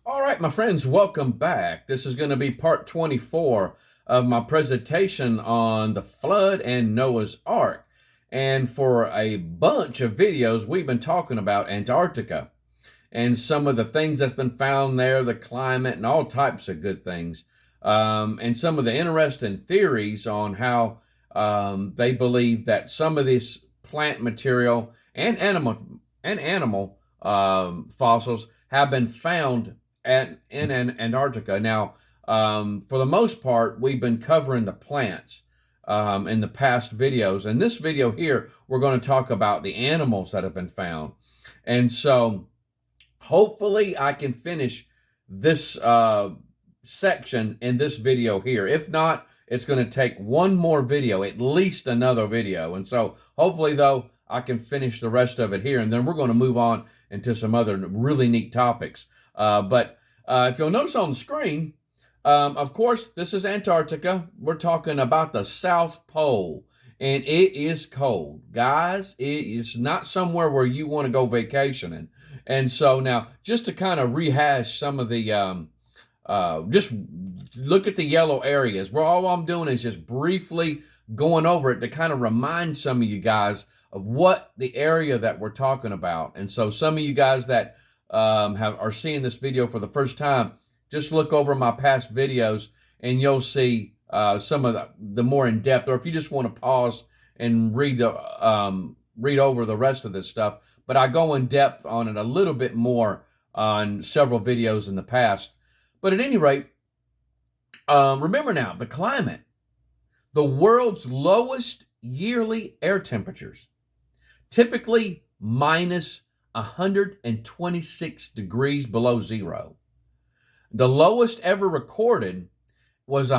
All right, my friends, welcome back. This is going to be part 24 of my presentation on the flood and Noah's Ark. And for a bunch of videos, we've been talking about Antarctica and some of the things that's been found there, the climate, and all types of good things. And some of the interesting theories on how they believe that some of this plant material and animal fossils have been found in Antarctica. Now, for the most part, we've been covering the plants in the past videos. In this video here, we're going to talk about the animals that have been found. And so hopefully I can finish this section in this video here. If not, it's going to take one more video, at least another video. And so hopefully, though, I can finish the rest of it here. And then we're going to move on into some other really neat topics. But if you'll notice on the screen, of course, this is Antarctica. We're talking about the South Pole. And it is cold. Guys, it is not somewhere where you want to go vacationing. And so now, just to kind of rehash some of the, just look at the yellow areas. Where all I'm doing is just briefly going over it to kind of remind some of you guys of what the area that we're talking about. And so some of you guys that are seeing this video for the first time, just look over my past videos and you'll see some of the more in depth. Or if you just want to pause and read over the rest of this stuff, but I go in depth on it a little bit more on several videos in the past. But at any rate, remember now, the climate, the world's lowest yearly air temperatures, typically minus 126 degrees below zero. The lowest ever recorded was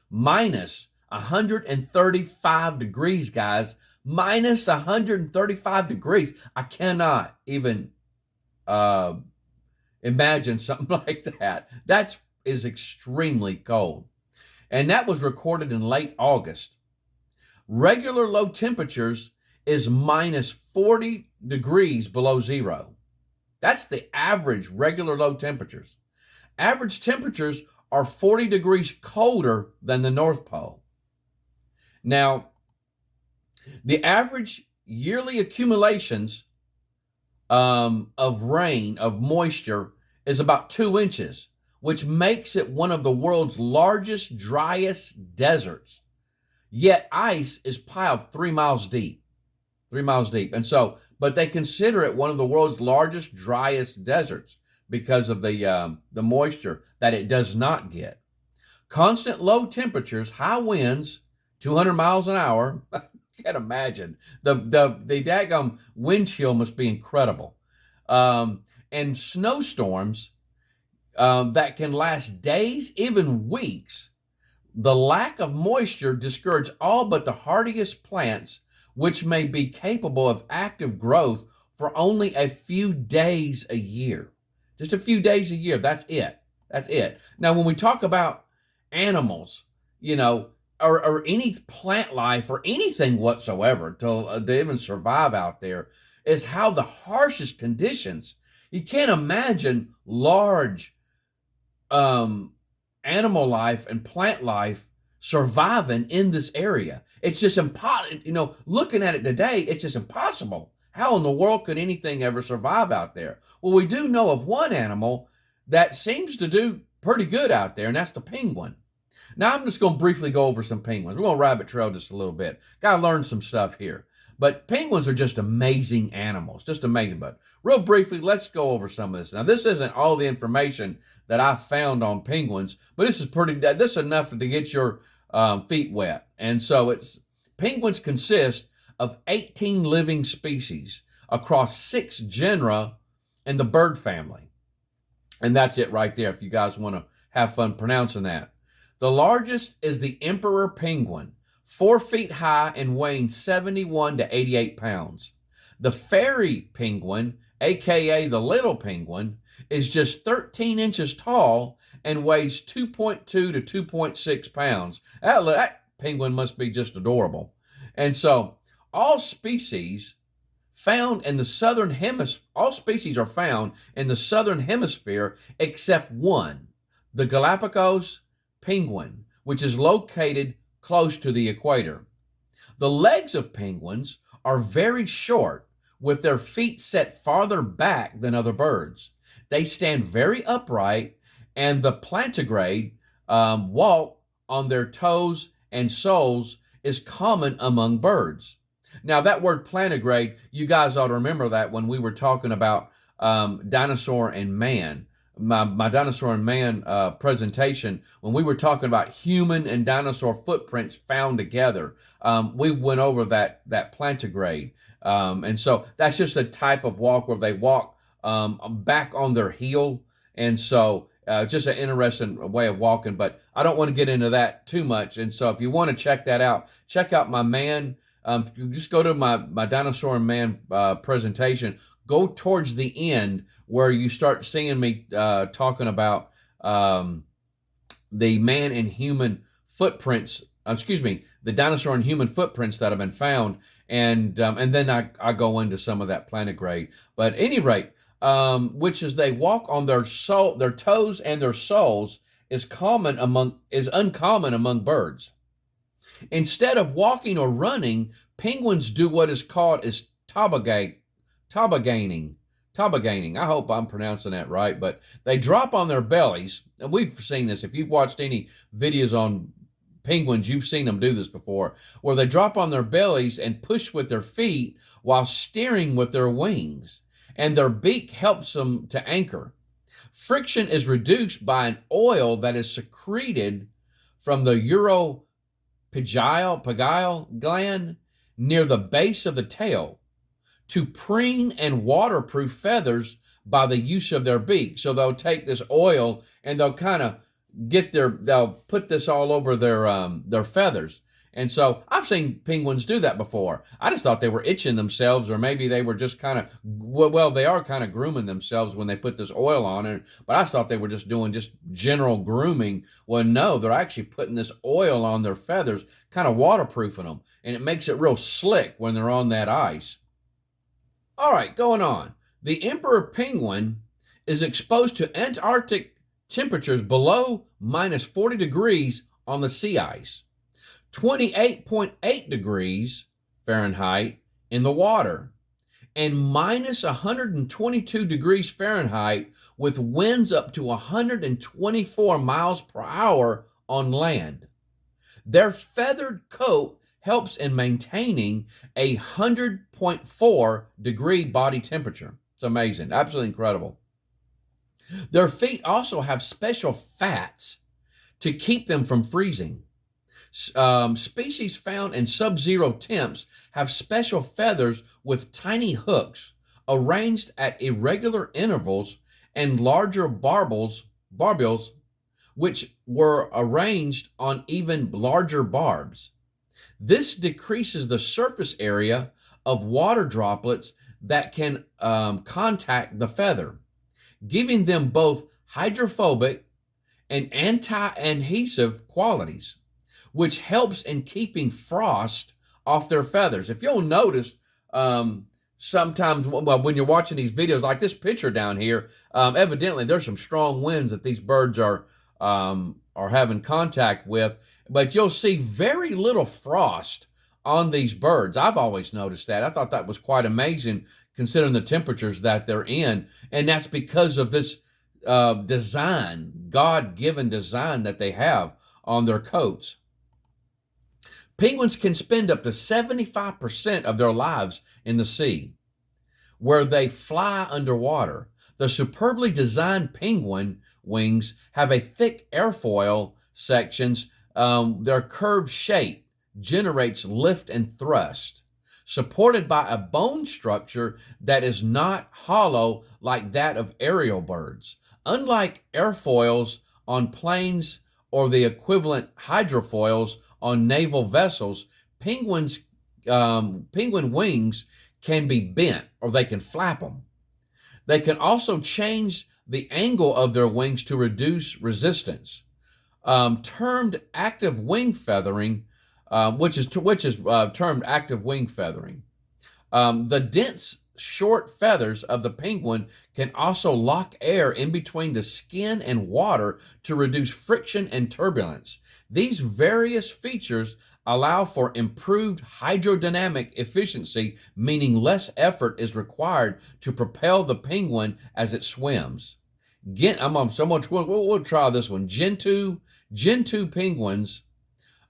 minus 135 degrees, guys. Minus 135 degrees. I cannot even imagine something like that. That is extremely cold. And that was recorded in late August. Regular low temperatures is minus 40 degrees below zero. That's the average regular low temperatures. Average temperatures are 40 degrees colder than the North Pole. Now, the average yearly accumulations of rain, of moisture, is about 2 inches, which makes it one of the world's largest, driest deserts. Yet ice is piled 3 miles deep. 3 miles deep. And so, but they consider it one of the world's largest, driest deserts because of the moisture that it does not get. Constant low temperatures, high winds, 200 miles an hour. Can't imagine. The daggum wind chill must be incredible. And snowstorms that can last days, even weeks. The lack of moisture discourages all but the hardiest plants, which may be capable of active growth for only a few days a year. Just a few days a year. That's it. That's it. Now, when we talk about animals, or any plant life or anything whatsoever to even survive out there, is how the harshest conditions. You can't imagine large animal life and plant life surviving in this area. It's just impossible. Looking at it today, it's just impossible. How in the world could anything ever survive out there? Well, we do know of one animal that seems to do pretty good out there, and that's the penguin. Now, I'm just going to briefly go over some penguins. We're going to rabbit trail just a little bit. Got to learn some stuff here. But penguins are just amazing animals, just amazing. But real briefly, let's go over some of this. Now, this isn't all the information that I found on penguins, but this is enough to get your feet wet. And so penguins consist of 18 living species across 6 genera in the bird family. And that's it right there, if you guys want to have fun pronouncing that. The largest is the emperor penguin, 4 feet high and weighing 71 to 88 pounds. The fairy penguin, aka the little penguin, is just 13 inches tall and weighs 2.2 to 2.6 pounds. That penguin must be just adorable. And so all species found in the southern hemisphere. All species are found in the southern hemisphere except one, the Galapagos penguin, which is located close to the equator. The legs of penguins are very short, with their feet set farther back than other birds. They stand very upright, and the plantigrade walk on their toes and soles is common among birds. Now, that word plantigrade, you guys ought to remember that when we were talking about dinosaur and man. My dinosaur and man presentation, when we were talking about human and dinosaur footprints found together, we went over that plantigrade. And so that's just a type of walk where they walk back on their heel. And so just an interesting way of walking, but I don't want to get into that too much. And so if you want to check that out, check out my man. Just go to my dinosaur and man presentation. Go towards the end where you start seeing me talking about the man and human footprints. The dinosaur and human footprints that have been found, and then I go into some of that plantigrade. But at any rate, which is they walk on their toes and their soles is uncommon among birds. Instead of walking or running, penguins do what is called tobogganing. I hope I'm pronouncing that right, but they drop on their bellies. And we've seen this. If you've watched any videos on penguins, you've seen them do this before, where they drop on their bellies and push with their feet while steering with their wings, and their beak helps them to anchor. Friction is reduced by an oil that is secreted from the uropygial gland near the base of the tail to preen and waterproof feathers by the use of their beak. So they'll take this oil and they'll kind of they'll put this all over their feathers. And so I've seen penguins do that before. I just thought they were itching themselves, or maybe they were just kind of, well, they are kind of grooming themselves when they put this oil on it. But I thought they were just doing just general grooming. Well, no, they're actually putting this oil on their feathers, kind of waterproofing them. And it makes it real slick when they're on that ice. All right, going on. The emperor penguin is exposed to Antarctic temperatures below minus 40 degrees on the sea ice, 28.8 degrees Fahrenheit in the water, and minus 122 degrees Fahrenheit with winds up to 124 miles per hour on land. Their feathered coat helps in maintaining a 100.4 degree body temperature. It's amazing, absolutely incredible. Their feet also have special fats to keep them from freezing. Species found in sub-zero temps have special feathers with tiny hooks arranged at irregular intervals and larger barbules, which were arranged on even larger barbs. This decreases the surface area of water droplets that can contact the feather, giving them both hydrophobic and anti-adhesive qualities, which helps in keeping frost off their feathers. If you'll notice, sometimes when you're watching these videos, like this picture down here, evidently there's some strong winds that these birds are having contact with, but you'll see very little frost on these birds. I've always noticed that. I thought that was quite amazing considering the temperatures that they're in, and that's because of this design, God-given design that they have on their coats. Penguins can spend up to 75% of their lives in the sea, where they fly underwater. The superbly designed penguin wings have a thick airfoil sections. Their curved shape generates lift and thrust, supported by a bone structure that is not hollow like that of aerial birds. Unlike airfoils on planes or the equivalent hydrofoils on naval vessels, penguin wings can be bent, or they can flap them. They can also change the angle of their wings to reduce resistance. Termed active wing feathering, which is termed active wing feathering. The dense, short feathers of the penguin can also lock air in between the skin and water to reduce friction and turbulence. These various features allow for improved hydrodynamic efficiency, meaning less effort is required to propel the penguin as it swims. We'll try this one. Gentoo penguins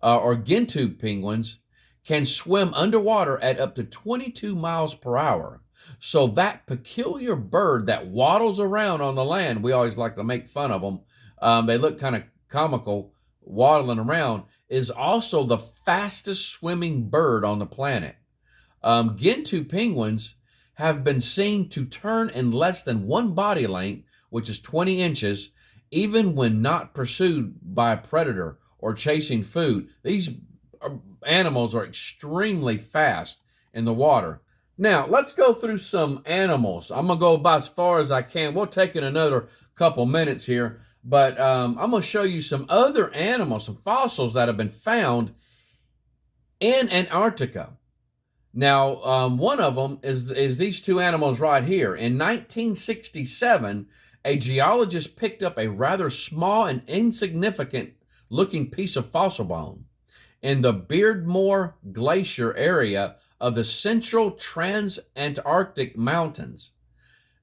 or Gentoo penguins can swim underwater at up to 22 miles per hour. So that peculiar bird that waddles around on the land, we always like to make fun of them. They look kind of comical waddling around, is also the fastest swimming bird on the planet. Gentoo penguins have been seen to turn in less than one body length, which is 20 inches, even when not pursued by a predator or chasing food. These animals are extremely fast in the water. Now, let's go through some animals. I'm going to go about as far as I can. We'll take in another couple minutes here, but I'm going to show you some other animals, some fossils that have been found in Antarctica. Now, one of them is these two animals right here. In 1967, a geologist picked up a rather small and insignificant looking piece of fossil bone in the Beardmore Glacier area of the central Transantarctic Mountains.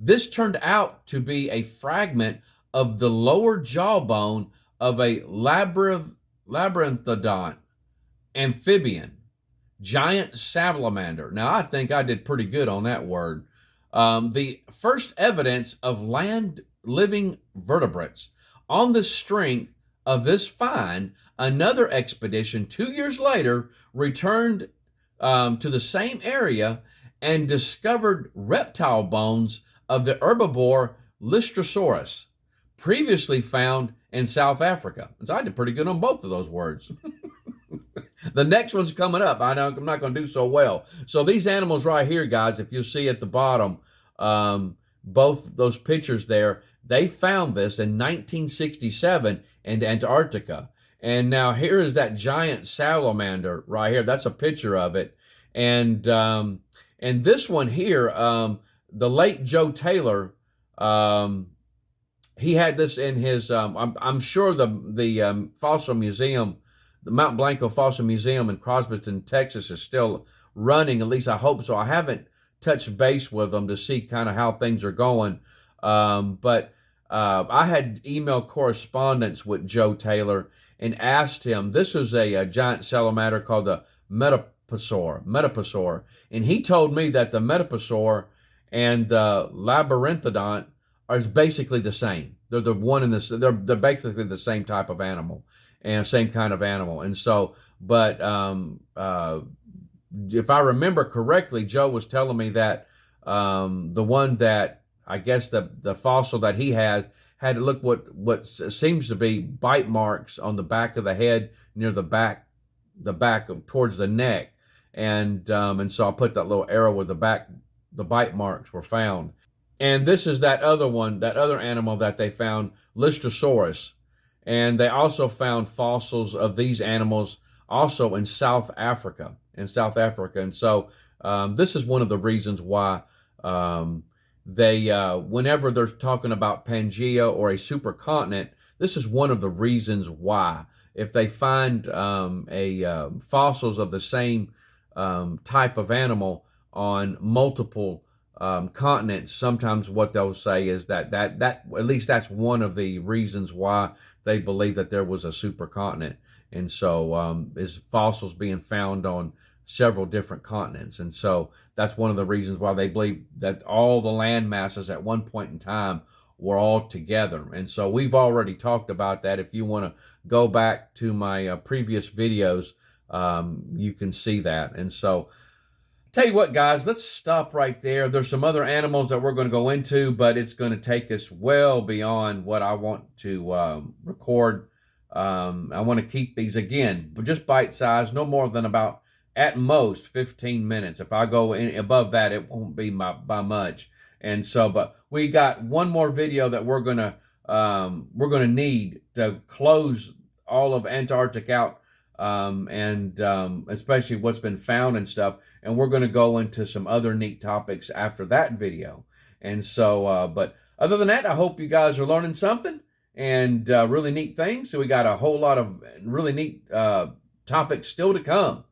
This turned out to be a fragment of the lower jawbone of a labyrinthodont amphibian, giant salamander. Now, I think I did pretty good on that word. The first evidence of land living vertebrates. On the strength of this find, another expedition 2 years later returned to the same area and discovered reptile bones of the herbivore Lystrosaurus, previously found in South Africa. So I did pretty good on both of those words. The next one's coming up. I know I'm not going to do so well. So these animals right here, guys, if you see at the bottom, both those pictures there, they found this in 1967 in Antarctica. And now here is that giant salamander right here. That's a picture of it. And this one here, the late Joe Taylor, he had this in his, I'm sure the fossil museum, the Mount Blanco Fossil Museum in Crosbyton, Texas is still running. At least I hope so. I haven't touched base with them to see kind of how things are going. But I had email correspondence with Joe Taylor and asked him, this was a giant salamander called the Metaposaur. And he told me that the Metaposaur and the Labyrinthodont are basically the same. They're the one in this, they're basically the same type of animal and same kind of animal. And so, but if I remember correctly, Joe was telling me that the one that I guess the fossil that he had to look what seems to be bite marks on the back of the head near the back of towards the neck, and so I put that little arrow where the bite marks were found. And this is that other animal that they found, Lystrosaurus. And they also found fossils of these animals also in South Africa. And so this is one of the reasons why they, whenever they're talking about Pangea or a supercontinent, this is one of the reasons why. If they find fossils of the same type of animal on multiple continents, sometimes what they'll say is that at least that's one of the reasons why they believe that there was a supercontinent. And so is fossils being found on several different continents. And so that's one of the reasons why they believe that all the land masses at one point in time were all together. And so we've already talked about that. If you want to go back to my previous videos, you can see that. And so tell you what, guys, let's stop right there. There's some other animals that we're going to go into, but it's going to take us well beyond what I want to record. I want to keep these, again, just bite-sized, no more than about, at most, 15 minutes. If I go above that, it won't be by much. And so, but we got one more video that we're gonna need to close all of Antarctica out and especially what's been found and stuff. And we're going to go into some other neat topics after that video. And so, but other than that, I hope you guys are learning something and really neat things. So we got a whole lot of really neat topics still to come.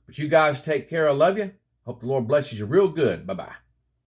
But you guys take care. I love you. Hope the Lord blesses you real good. Bye-bye.